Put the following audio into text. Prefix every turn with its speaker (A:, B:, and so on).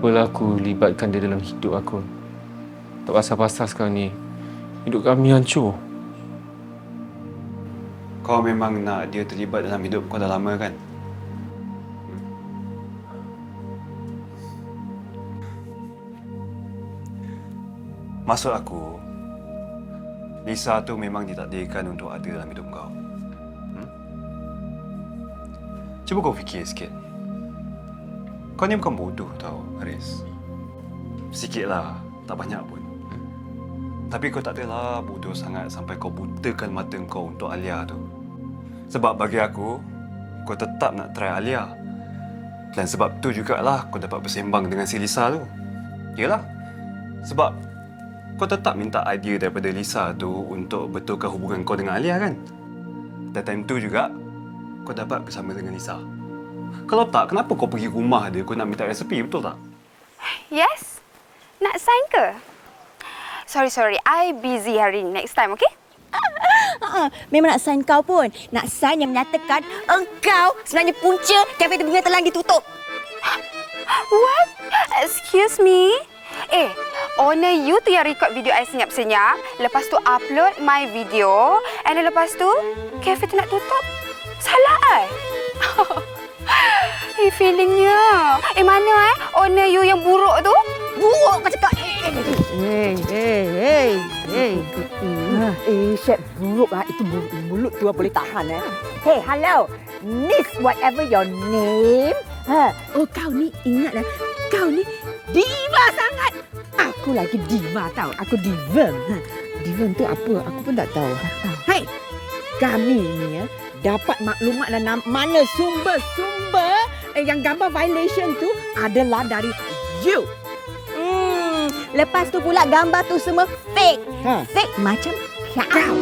A: apalah aku libatkan dia dalam hidup aku. Tak pasal-pasal sekarang ni hidup kami hancur.
B: Kau memang nak dia terlibat dalam hidup kau dah lama kan? Maksud aku, Lisa tu memang ditakdirkan untuk ada dalam hidup kau. Cuba kau fikir sikit. Kau ni bukan bodoh tau, Haris. Sikitlah, tak banyak pun. Tapi kau tak adalah bodoh sangat sampai kau butakan mata kau untuk Alia tu. Sebab bagi aku, kau tetap nak try Alia. Dan sebab tu jugalah kau dapat bersembang dengan si Lisa tu. Yalah, sebab kau tetap minta idea daripada Lisa tu untuk betulkan hubungan kau dengan Alia kan? Dan time tu juga, kau dapat bersama dengan Lisa. Kalau tak, kenapa kau pergi rumah dia, kau nak minta resepi, betul tak?
C: Yes. Nak sign ke? Sorry. I busy hari ni. Next time, okay?
D: Memang nak sign kau pun. Nak sign yang menyatakan engkau sebenarnya punca kafe bunga telah ditutup.
C: What? Excuse me? Owner you tu yang record video I senyap-senyap. Lepas tu upload my video. And then lepas tu, kafe tu nak tutup. Salah feelingnya. Mana owner you yang buruk tu?
D: Buruk kau cakap.
E: Chef buruk itu mulut tu boleh tahan Hey, hello. Miss whatever your name. Oh, kau ni ingatlah. Kau ni diva sangat. Aku lagi diva tau. Aku diva. Diva tu apa? Aku pun tak tahu. Hai. Kami ni dapat maklumat dalam mana sumber-sumber yang gambar violation tu adalah dari you.
D: Lepas tu pula gambar tu semua fake. Fake macam kau.